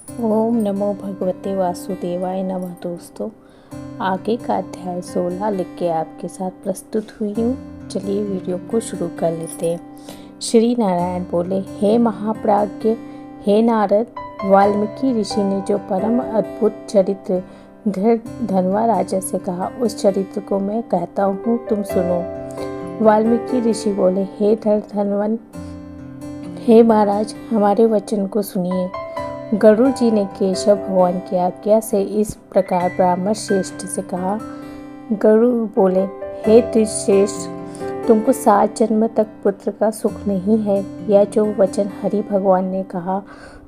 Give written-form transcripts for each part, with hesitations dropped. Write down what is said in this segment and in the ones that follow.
ओम नमो भगवते वासुदेवाय नमः। दोस्तों, आगे का अध्याय 16 लिख के आपके साथ प्रस्तुत हुई हूँ। चलिए वीडियो को शुरू कर लेते हैं। श्री नारायण बोले, हे महाप्राज्ञ, हे नारद, वाल्मीकि ऋषि ने जो परम अद्भुत चरित्र धनवा राजा से कहा, उस चरित्र को मैं कहता हूँ, तुम सुनो। वाल्मीकि ऋषि बोले, हे धनवन, हे महाराज, हमारे वचन को सुनिए। गरुड़ जी ने केशव भगवान की आज्ञा से इस प्रकार ब्राह्मण श्रेष्ठ से कहा। गरुड़ बोले, हे त्रिश्रेष्ठ, तुमको 7 जन्म तक पुत्र का सुख नहीं है। यह जो वचन हरि भगवान ने कहा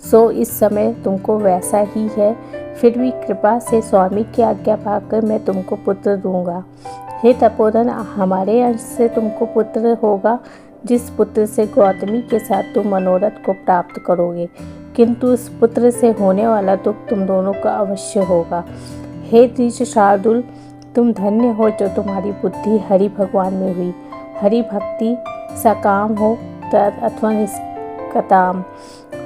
सो इस समय तुमको वैसा ही है। फिर भी कृपा से स्वामी की आज्ञा पाकर मैं तुमको पुत्र दूंगा। हे तपोधन, हमारे अंश से तुमको पुत्र होगा, जिस पुत्र से गौतमी के साथ तुम मनोरथ को प्राप्त करोगे। किंतु उस पुत्र से होने वाला दुख तुम दोनों का अवश्य होगा। हे द्विज शार्दुल, तुम धन्य हो जो तुम्हारी बुद्धि हरि भगवान में हुई। हरि भक्ति सकाम हो अथवा निष्काम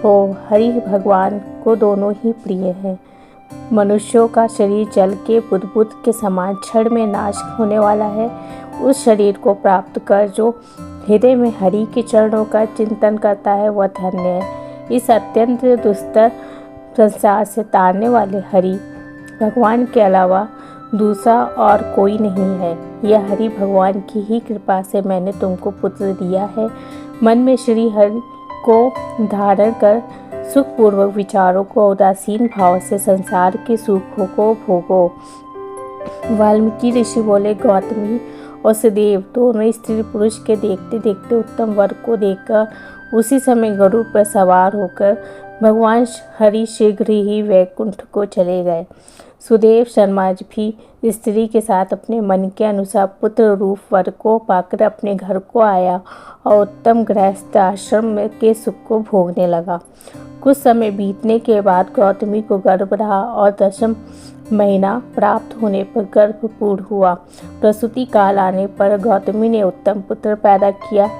हो, हरि भगवान को दोनों ही प्रिय हैं। मनुष्यों का शरीर जल के बुदबुद के समान क्षण में नाश होने वाला है। उस शरीर को प्राप्त कर जो हृदय में हरि के चरणों का चिंतन करता है, वह धन्य है। इस अत्यंत दुस्तर संसार से तारने वाले हरि भगवान के अलावा दूसरा और कोई नहीं है। यह हरि भगवान की ही कृपा से मैंने तुमको पुत्र दिया है। मन में श्री हरि को धारण कर सुखपूर्वक विचारों को उदासीन भाव से संसार के सुखों को भोगो। वाल्मीकि ऋषि बोले, गौतमी और सुदेव दोनों स्त्री पुरुष के देखते देखते उत्तम वर को देखकर उसी समय गरुड़ पर सवार होकर भगवान हरि शीघ्र ही वैकुंठ को चले गए। सुदेव शर्मा भी स्त्री के साथ अपने मन के अनुसार पुत्र रूप वर को पाकर अपने घर को आया और उत्तम गृहस्थ आश्रम के सुख को भोगने लगा। कुछ समय बीतने के बाद गौतमी को गर्भ रहा और 10वां महीना प्राप्त होने पर गर्भ पूर्ण हुआ। प्रसूति काल आने पर गौतमी ने उत्तम पुत्र पैदा किया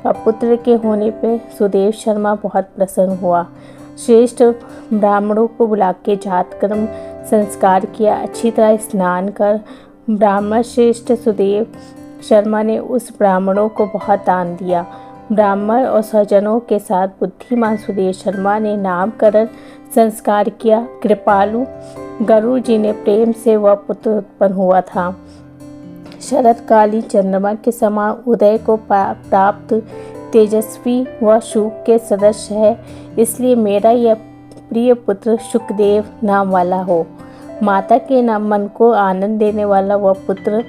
और पुत्र के होने पर सुदेव शर्मा बहुत प्रसन्न हुआ। श्रेष्ठ ब्राह्मणों को बुला के जात कर्म संस्कार किया। अच्छी तरह स्नान कर ब्राह्मण श्रेष्ठ सुदेव शर्मा ने उस ब्राह्मणों को बहुत दान दिया। ब्राह्मण और स्वजनों के साथ बुद्धिमान सुदेव शर्मा ने नामकरण संस्कार किया। कृपालु गरुड़ जी ने प्रेम से वह पुत्र उत्पन्न हुआ था। शरतकालीन चंद्रमा के समान उदय को प्राप्त तेजस्वी व शुक के सदस्य है, इसलिए मेरा यह प्रिय पुत्र शुकदेव नाम वाला हो। माता के नाम मन को आनंद देने वाला वह पुत्र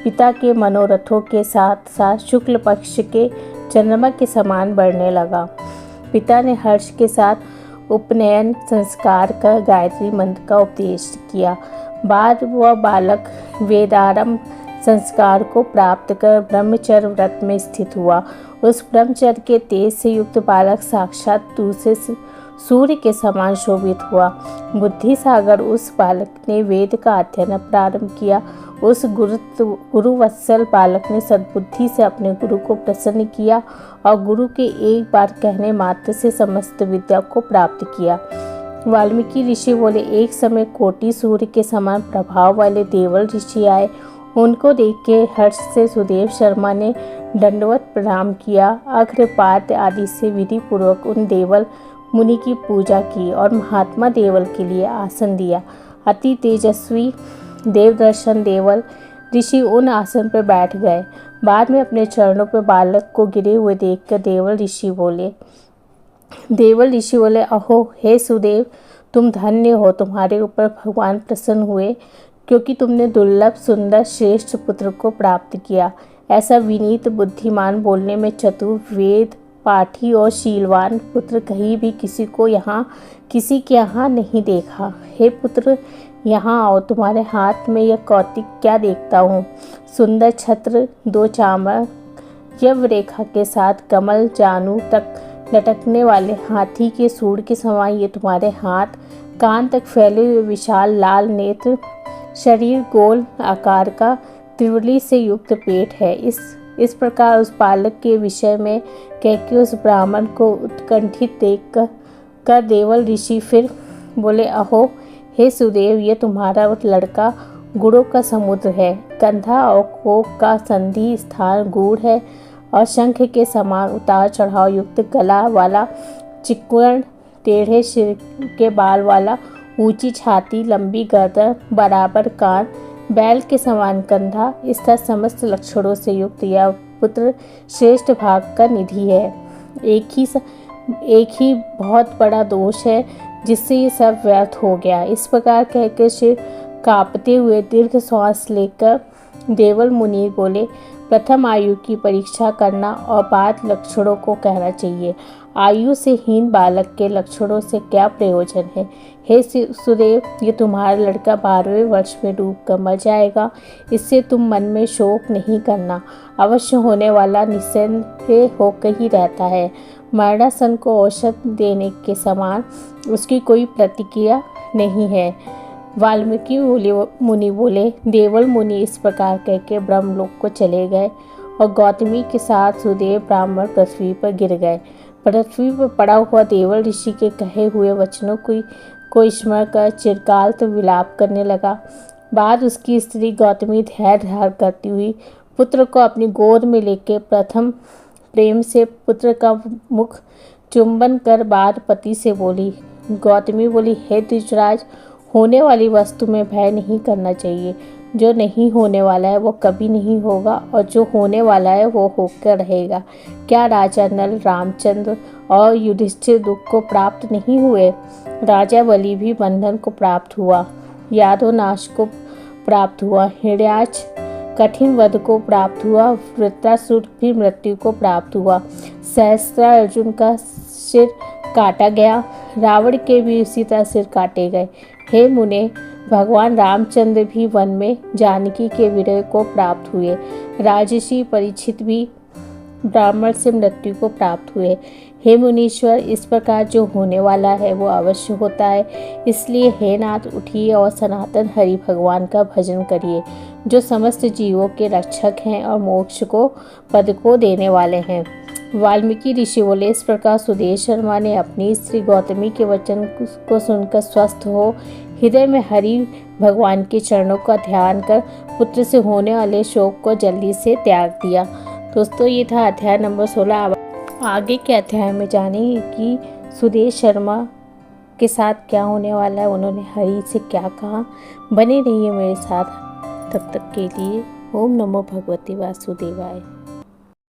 पिता के मनोरथों के साथ साथ शुक्ल पक्ष के चंद्रमा के समान बढ़ने लगा। पिता ने हर्ष के साथ उपनयन संस्कार कर गायत्री मंत्र का उपदेश किया। बाद वह बालक वेदारंभ संस्कार को प्राप्त कर ब्रह्मचर्य व्रत में स्थित हुआ। उस ब्रह्मचर्य के तेज से युक्त बालक साक्षात दूसरे सूर्य के समान शोभित हुआ। बुद्धि सागर उस बालक ने वेद का अध्ययन प्रारंभ किया। उस गुरुवत्सल बालक ने सद्बुद्धि से अपने गुरु को प्रसन्न किया और गुरु के एक बार कहने मात्र से समस्त विद्या को प्राप्त किया। वाल्मीकि ऋषि बोले, एक समय कोटि सूर्य के समान प्रभाव वाले देवल ऋषि आए। उनको देख के हर्ष से सुदेव शर्मा ने दंडवत प्रणाम किया। अघ्रपाद्य आदि से विधि पूर्वक उन देवल मुनि की पूजा की और महात्मा देवल के लिए आसन दिया। अति तेजस्वी देवदर्शन देवल ऋषि उन आसन पर बैठ गए। बाद में अपने चरणों पर बालक को गिरे हुए देखकर देवल ऋषि बोले, अहो हे सुदेव, तुम धन्य हो। तुम्हारे ऊपर भगवान प्रसन्न हुए, क्योंकि तुमने दुर्लभ सुंदर श्रेष्ठ पुत्र को प्राप्त किया। ऐसा विनीत बुद्धिमान बोलने में चतुर वेद पाठी और शीलवान पुत्र कहीं भी किसी के यहाँ नहीं देखा। हे पुत्र, यहाँ आओ। तुम्हारे हाथ में यह कौतिक क्या देखता हूँ? सुंदर छत्र, 2 चामर, यव रेखा के साथ कमल जानू तक लटकने वाले हाथी के सूंड के समान ये तुम्हारे हाथ, कान तक फैले हुए विशाल लाल नेत्र, शरीर गोल आकार का, त्रिवली से युक्त पेट है। इस प्रकार उस बालक के विषय में कहके उस ब्राह्मण को उत्कंठित देख कर देवल ऋषि फिर बोले, अहो हे सुदेव, ये तुम्हारा लड़का गुणों का समुद्र है। कंधा और कोक का संधि स्थान गूढ़ है और शंख के समान उतार चढ़ाव युक्त गला वाला, चिक्कण टेढ़े सिर के बाल वाला, ऊंची छाती, लंबी गर्दन, बराबर कान, बैल के समान कंधा, इस तरह समस्त लक्षणों से युक्त यह पुत्र श्रेष्ठ भाग का निधि है। एक ही बहुत बड़ा दोष है जिससे ये सब व्यर्थ हो गया। इस प्रकार कहकर सिर कांपते हुए दीर्घ श्वास लेकर देवल मुनि बोले, प्रथम आयु की परीक्षा करना और बाद लक्षणों को कहना चाहिए। आयु से हीन बालक के लक्षणों से क्या प्रयोजन है। हे सुदेव, ये तुम्हारा लड़का 12वें वर्ष में डूब कर मर जाएगा। इससे तुम मन में शोक नहीं करना। अवश्य होने वाला निस्संदेह होकर ही रहता है। मरणासन को औषध देने के समान उसकी कोई प्रतिक्रिया नहीं है। वाल्मीकि मुनि बोले, देवल मुनि इस प्रकार कहकर ब्रह्मलोक को चले गए और गौतमी के साथ सुदेव ब्राह्मण पृथ्वी पर गिर गए। पृथ्वी पर पड़ा हुआ देवल ऋषि के कहे हुए वचनों को स्मरण कर चिरकाल तो विलाप करने लगा। बाद उसकी स्त्री गौतमी धैर्य धारण करती हुई पुत्र को अपनी गोद में लेकर प्रथम प्रेम से पुत्र का मुख चुंबन कर बाद पति से बोली। गौतमी बोली, हे द्विजराज, होने वाली वस्तु में भय नहीं करना चाहिए। जो नहीं होने वाला है वो कभी नहीं होगा और जो होने वाला है वो होकर रहेगा। क्या राजा नल, रामचंद्र और युधिष्ठिर दुख को प्राप्त नहीं हुए? राजा बलि भी बंधन को प्राप्त हुआ, यादव नाश को प्राप्त हुआ, हिरण्याक्ष कठिन वध को प्राप्त हुआ, वृत्रासुर भी मृत्यु को प्राप्त हुआ, सहस्त्रार्जुन का सिर काटा गया, रावण के भी उसी तरह सिर काटे गए। हे मुने, भगवान रामचंद्र भी वन में जानकी के विरह को प्राप्त हुए। राजर्षि परीक्षित भी ब्राह्मण से मृत्यु को प्राप्त हुए। हे मुनीश्वर, इस प्रकार जो होने वाला है वो अवश्य होता है। इसलिए हे नाथ, उठिए और सनातन हरि भगवान का भजन करिए, जो समस्त जीवों के रक्षक हैं और मोक्ष को पद को देने वाले हैं। वाल्मीकि ऋषि बोले, इस प्रकार सुदेव शर्मा ने अपनी स्त्री गौतमी के वचन को सुनकर स्वस्थ हो हृदय में हरि भगवान के चरणों का ध्यान कर पुत्र से होने वाले शोक को जल्दी से त्याग दिया। दोस्तों, ये था अध्याय नंबर 16। आगे के अध्याय में जानेंगे कि सुदेव शर्मा के साथ क्या होने वाला है, उन्होंने हरि से क्या कहा। बने रहिए मेरे साथ, तब तक के लिए ओम नमो भगवते वासुदेवाय।